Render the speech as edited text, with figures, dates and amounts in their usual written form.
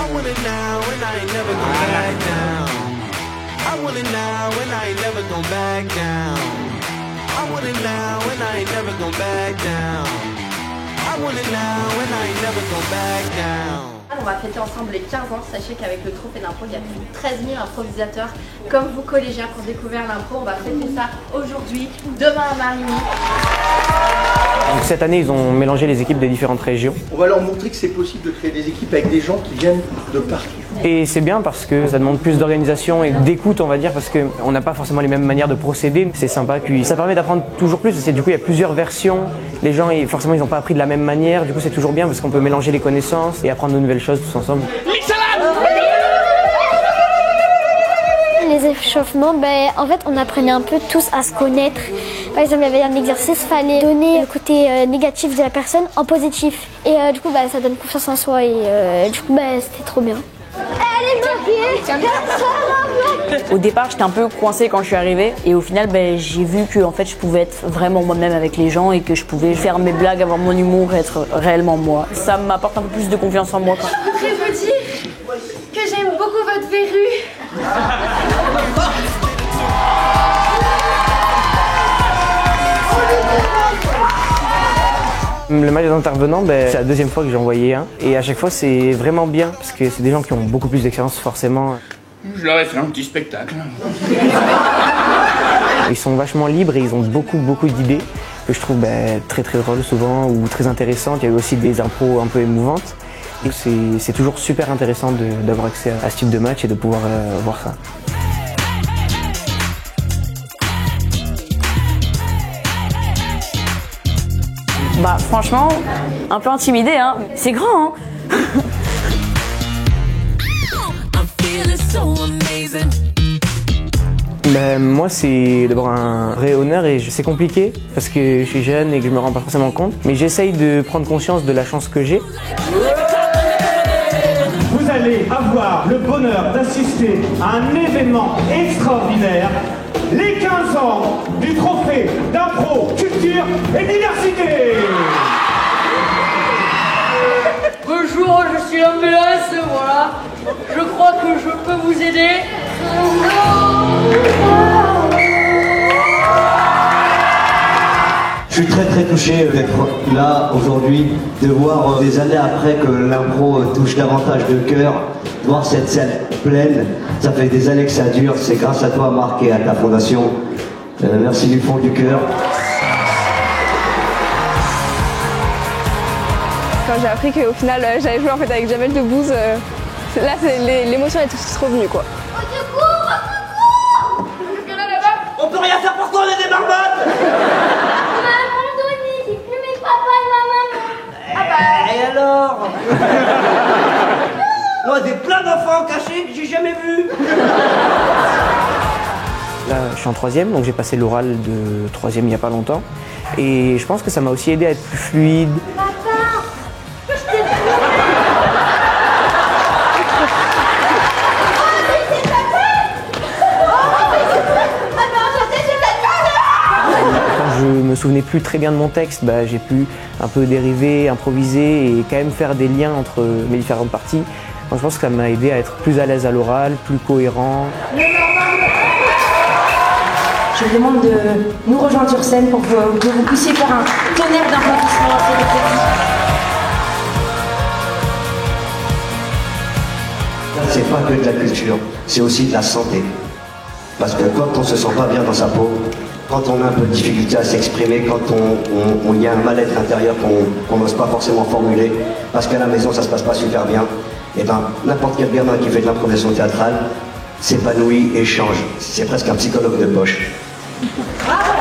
I want it now and I ain't never going back down. I want it now and I ain't never going back down. I want it now and I ain't never going back down. I want it now and I ain't never going back down. On va fêter ensemble les 15 ans. Sachez qu'avec le trophée d'impro, il y a plus de 13 000 improvisateurs comme vous collégiens qui ont découvert l'impro. On va fêter ça aujourd'hui, demain à Marigny. Donc cette année, ils ont mélangé les équipes des différentes régions. On va leur montrer que c'est possible de créer des équipes avec des gens qui viennent de partout. Et c'est bien parce que ça demande plus d'organisation et d'écoute, on va dire, parce qu'on n'a pas forcément les mêmes manières de procéder. C'est sympa, puis ça permet d'apprendre toujours plus, parce que du coup il y a plusieurs versions. Les gens, forcément, ils n'ont pas appris de la même manière, du coup c'est toujours bien parce qu'on peut mélanger les connaissances et apprendre de nouvelles choses tous ensemble. Les échauffements, en fait on apprenait un peu tous à se connaître. Par exemple, il y avait un exercice, il fallait donner le côté négatif de la personne en positif. Et du coup, ça donne confiance en soi et du coup, c'était trop bien. Elle est bloquée. Au départ, j'étais un peu coincée quand je suis arrivée et au final, j'ai vu que en fait, je pouvais être vraiment moi-même avec les gens et que je pouvais faire mes blagues, avoir mon humour et être réellement moi. Ça m'apporte un peu plus de confiance en moi. Je voudrais vous dire que j'aime beaucoup votre verrue. Le match des intervenants, c'est la deuxième fois que j'ai envoyé un. Et à chaque fois, c'est vraiment bien, parce que c'est des gens qui ont beaucoup plus d'expérience, forcément. Je leur ai fait un petit spectacle. Ils sont vachement libres et ils ont beaucoup d'idées, que je trouve très drôles souvent, ou très intéressantes. Il y a eu aussi des impros un peu émouvantes. C'est toujours super intéressant d'avoir accès à ce type de match et de pouvoir voir ça. Franchement, un peu intimidée, hein. C'est grand, hein. Moi, c'est d'abord un vrai honneur et c'est compliqué parce que je suis jeune et que je me rends pas forcément compte. Mais j'essaye de prendre conscience de la chance que j'ai. Vous allez avoir le bonheur d'assister à un événement extraordinaire. Les 15 ans du trophée d'impro, culture et diversité. Bonjour, je suis l'ambulance, voilà. Je crois que je peux vous aider. Je suis très touché d'être là aujourd'hui, de voir des années après que l'impro touche davantage de cœur, de voir cette scène pleine. Ça fait des années que ça dure, c'est grâce à toi Marc et à ta fondation. Merci du fond du cœur. Quand j'ai appris qu'au final j'avais joué avec Jamel Debbouze, là l'émotion est tout de suite revenue quoi. Au secours, au secours! On peut rien faire pour toi, on est des marmottes. J'ai plus mes papas et ma maman. Et alors? Moi, des plein d'enfants cachés que j'ai jamais vus. Là, je suis en 3e, donc j'ai passé l'oral de 3e il n'y a pas longtemps. Et je pense que ça m'a aussi aidé à être plus fluide. Papa! Quand je me souvenais plus très bien de mon texte, j'ai pu un peu dériver, improviser et quand même faire des liens entre mes différentes parties. Donc je pense que ça m'a aidé à être plus à l'aise à l'oral, plus cohérent. Je vous demande de nous rejoindre sur scène pour que vous puissiez faire un tonnerre d'applaudissements. C'est pas que de la culture, c'est aussi de la santé. Parce que quand on se sent pas bien dans sa peau, quand on a un peu de difficulté à s'exprimer, quand il y a un mal-être intérieur qu'on n'ose pas forcément formuler, parce qu'à la maison ça se passe pas super bien, et n'importe quel gamin qui fait de l'improvisation théâtrale s'épanouit et change. C'est presque un psychologue de poche. Bravo.